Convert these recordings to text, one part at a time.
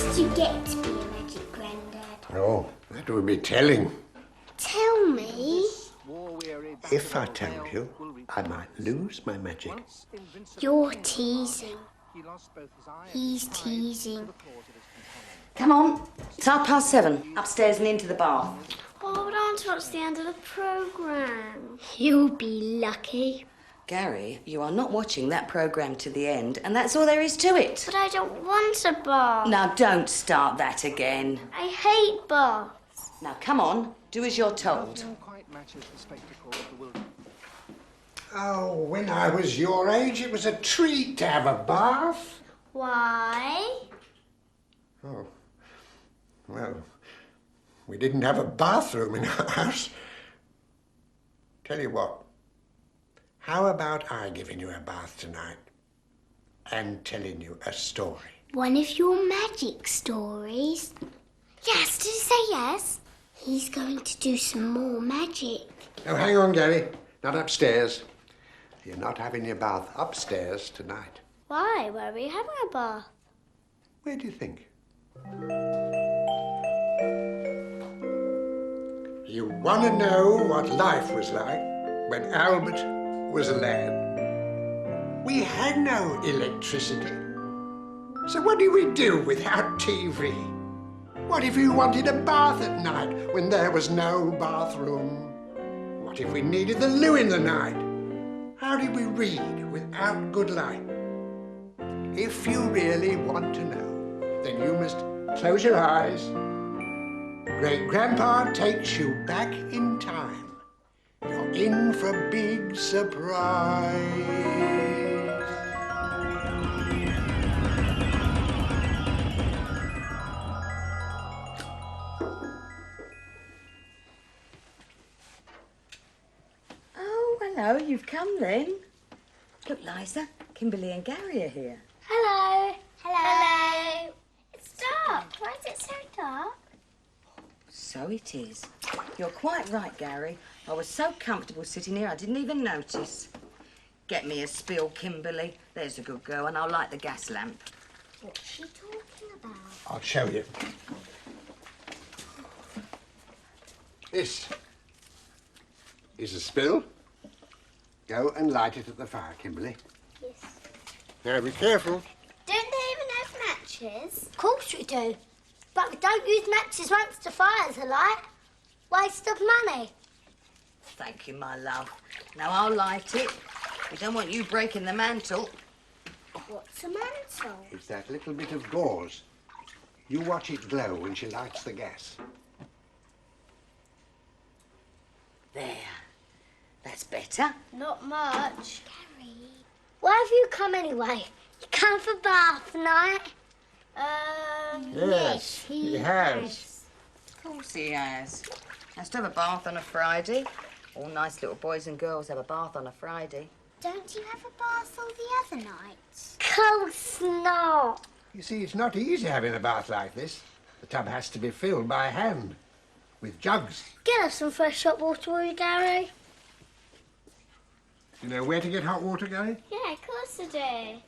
did you get to be a magic granddad? Oh, that would be telling. Tell me. If I told you, I might lose my magic. You're teasing. He's teasing. Come on, it's 7:30. Upstairs and into the bath. Oh, but I want to watch the end of the programme. You'll be lucky. Gary, you are not watching that programme to the end, and that's all there is to it. But I don't want a bath. Now, don't start that again. I hate baths. Now, come on, do as you're told. Oh, when I was your age, it was a treat to have a bath. Why? Oh, well, we didn't have a bathroom in our house. Tell you what, how about I giving you a bath tonight and telling you a story? One of your magic stories? Yes, did you say yes? He's going to do some more magic. Oh, hang on, Gary. Not upstairs. You're not having your bath upstairs tonight. Why? Where are we having a bath? Where do you think? You want to know what life was like when Albert was a lad? We had no electricity. So what did we do without TV? What if you wanted a bath at night when there was no bathroom? What if we needed the loo in the night? How did we read without good light? If you really want to know, then you must close your eyes. Great-grandpa takes you back in time. You're in for a big surprise. Oh, hello, you've come then. Look, Liza, Kimberly and Gary are here. Hello. Hello. It's dark. Why is it so dark? So it is. You're quite right, Gary. I was so comfortable sitting here, I didn't even notice. Get me a spill, Kimberly. There's a good girl, and I'll light the gas lamp. What's she talking about? I'll show you. This is a spill. Go and light it at the fire, Kimberly. Yes. Now, be careful. Don't they even have matches? Of course we do. But we don't use matches once the fire's alight. Waste of money. Thank you, my love. Now I'll light it. We don't want you breaking the mantle. What's a mantle? It's that little bit of gauze. You watch it glow when she lights the gas. There. That's better. Not much. Gary. Why have you come anyway? You come for bath night? Yes, he has. Of course he has. Has to have a bath on a Friday. All nice little boys and girls have a bath on a Friday. Don't you have a bath all the other nights? Of course not. You see, it's not easy having a bath like this. The tub has to be filled by hand, with jugs. Get us some fresh hot water, will you, Gary? You know where to get hot water, Gary? Yeah, of course I do.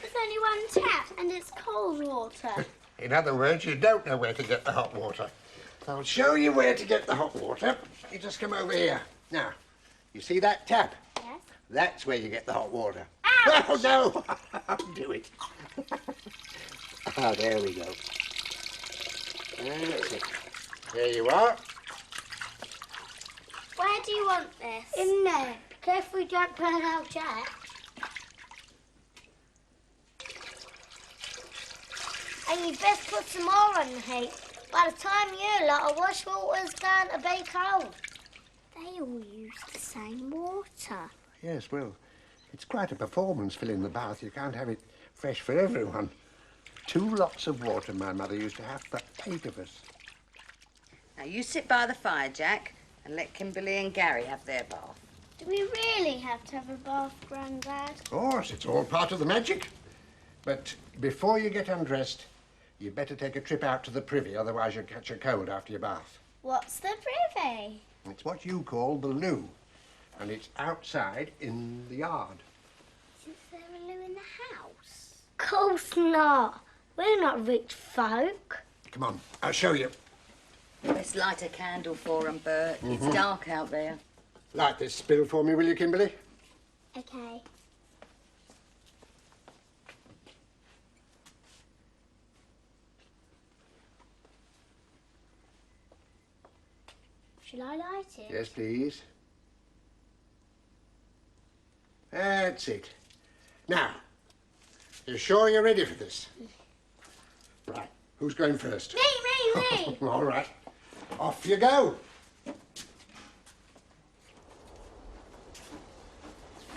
There's only one tap and it's cold water. In other words, you don't know where to get the hot water. I'll show you where to get the hot water. You just come over here. Now, you see that tap? Yes. That's where you get the hot water. Ouch! Oh, no! I'll do it. Ah, there we go. That's it. There you are. Where do you want this? In there. Be careful you don't burn out Jack. And you best put some more on the heat. By the time you lot, a wash water's going to be cold. They all use the same water. Yes, well, it's quite a performance filling the bath. You can't have it fresh for everyone. 2 lots of water my mother used to have for 8 of us. Now you sit by the fire, Jack, and let Kimberly and Gary have their bath. Do we really have to have a bath, Grandad? Of course, it's all part of the magic. But before you get undressed, you'd better take a trip out to the privy, otherwise you'll catch a cold after your bath. What's the privy? It's what you call the loo, and it's outside in the yard. Is there a loo in the house? Course not. We're not rich folk. Come on, I'll show you. Let's light a candle for 'em, Bert. It's dark out there. Light this spill for me, will you, Kimberly? Okay. Shall I light it? Yes, please. That's it. Now, you sure you're ready for this? Right, who's going first? Me! All right, off you go.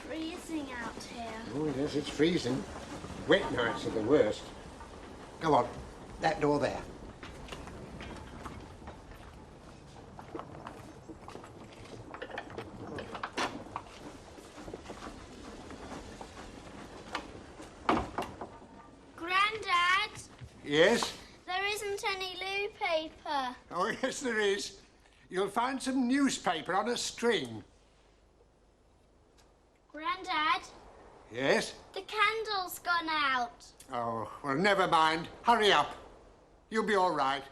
Freezing out here. Oh, yes, it's freezing. Wet nights are the worst. Go on, that door there. Grandad, Yes? there isn't any loo paper. Oh, yes, there is. You'll find some newspaper on a string. Grandad, Yes? the candle's gone out. Oh, well, never mind. Hurry up. You'll be all right.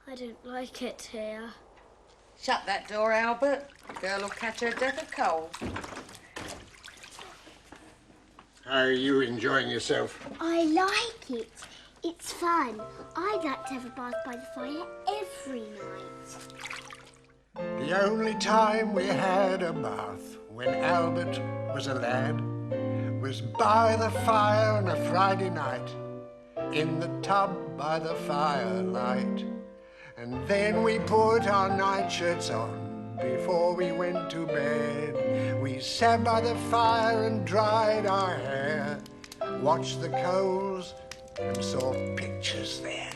I don't like it here. Shut that door, Albert. The girl will catch her death of cold. How are you enjoying yourself? I like it. It's fun. I'd like to have a bath by the fire every night. The only time we had a bath when Albert was a lad was by the fire on a Friday night, in the tub by the firelight. And then we put our nightshirts on before we went to bed. We sat by the fire and dried our hair, watched the coals and saw pictures there.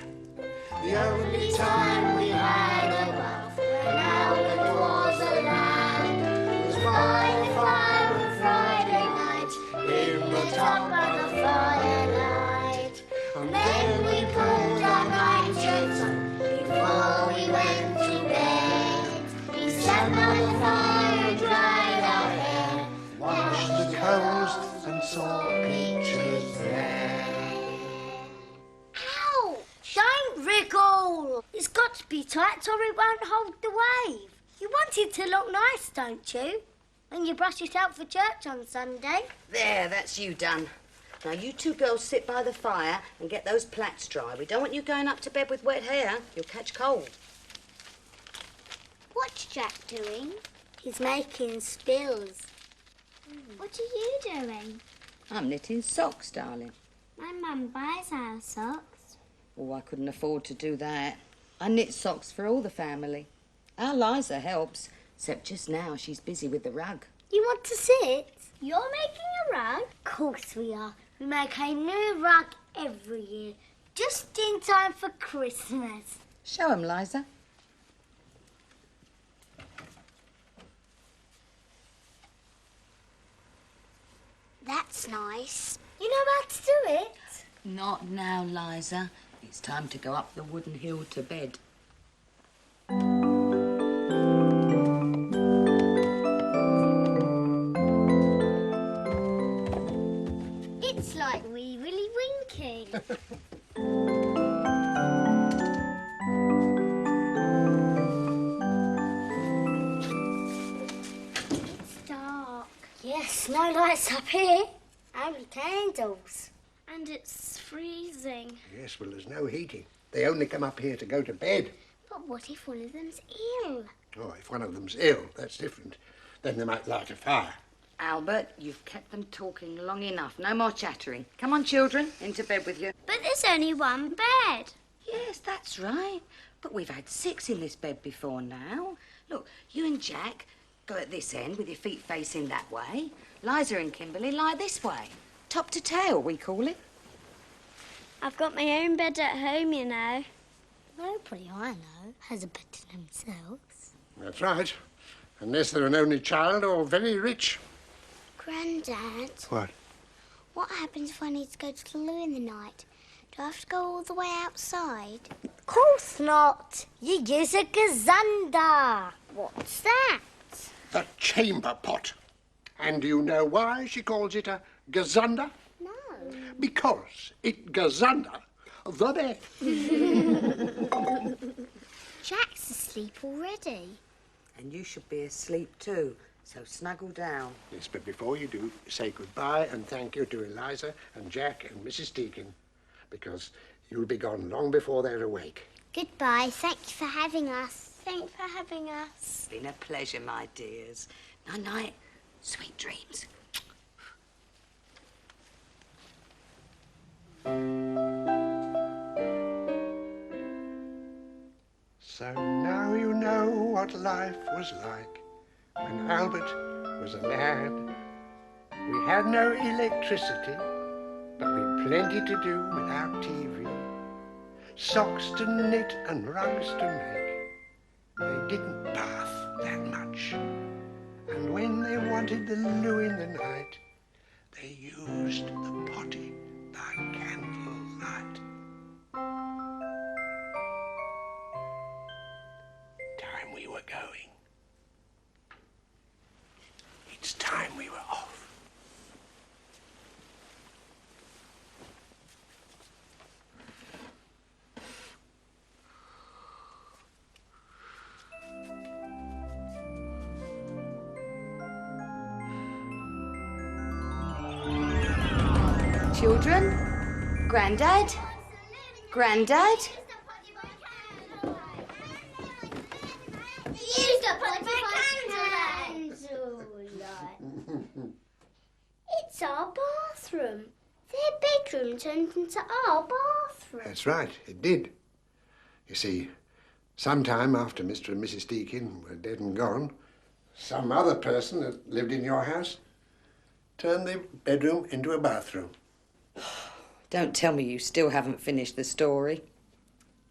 The only time we had a bath when Albert was a lad was by the fire on Friday night, in the tub by the firelight. And then we put our nightshirts on before we went to bed. We sat by the fire and dried our hair, watched the coals and saw pictures there. Ow! Don't wriggle! It's got to be tight or it won't hold the wave. You want it to look nice, don't you? When you brush it out for church on Sunday. There, that's you done. Now, you two girls sit by the fire and get those plaits dry. We don't want you going up to bed with wet hair. You'll catch cold. What's Jack doing? He's making spills. What are you doing? I'm knitting socks, darling. My mum buys our socks. Oh, I couldn't afford to do that. I knit socks for all the family. Our Liza helps, except just now she's busy with the rug. You want to sit? You're making a rug? Of course we are. We make a new rug every year, just in time for Christmas. Show 'em, Liza. That's nice. You know how to do it? Not now, Liza. It's time to go up the wooden hill to bed. It's like Wee Willie Winking. It's dark. Yes, no lights up here. Only candles. And it's freezing. Yes, well, there's no heating. They only come up here to go to bed. But what if one of them's ill? Oh, if one of them's ill, that's different. Then they might light a fire. Albert, you've kept them talking long enough. No more chattering. Come on, children, into bed with you. But there's only one bed. Yes, that's right. But we've had 6 in this bed before now. Look, you and Jack go at this end with your feet facing that way. Liza and Kimberly lie this way. Top to tail, we call it. I've got my own bed at home, you know. Nobody I know has a bed to themselves. That's right. Unless they're an only child or very rich. Grandad, What? what happens if I need to go to the loo in the night? Do I have to go all the way outside? Of course not. You use a gazanda. What's that? The chamber pot. And do you know why she calls it a gazanda? No. Because it gazanda the bed. Jack's asleep already. And you should be asleep too, so snuggle down. Yes, but before you do, say goodbye and thank you to Eliza and Jack and Mrs. Deacon, because you'll be gone long before they're awake. Goodbye. Thank you for having us. Thanks for having us. It's been a pleasure, my dears. Night-night. Sweet dreams. So now you know what life was like when Albert was a lad. We had no electricity, but we'd plenty to do without TV. Socks to knit and rugs to make. They didn't bath that much. And when they wanted the loo in the night, they used the potty by candlelight. Time we were going. It's time we were off. Children? Grandad? Grandad? Use the potty by candlelight. It's our bathroom. Their bedroom turned into our bathroom. That's right, it did. You see, sometime after Mr. and Mrs. Deakin were dead and gone, some other person that lived in your house turned the bedroom into a bathroom. Don't tell me you still haven't finished the story.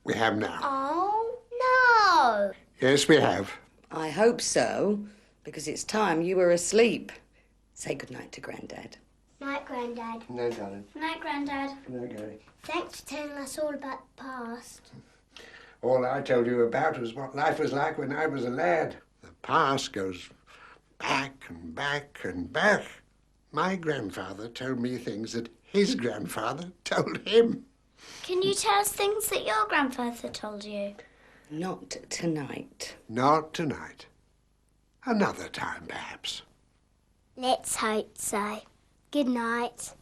We have now. Oh, no. Yes, we have. I hope so, because it's time you were asleep. Say goodnight to Grandad. Night, Grandad. No, darling. Night, Grandad. No, Gary. Thanks for telling us all about the past. All I told you about was what life was like when I was a lad. The past goes back and back and back. My grandfather told me things that his grandfather told him. Can you tell us things that your grandfather told you? Not tonight. Not tonight. Another time, perhaps. Let's hope so. Good night.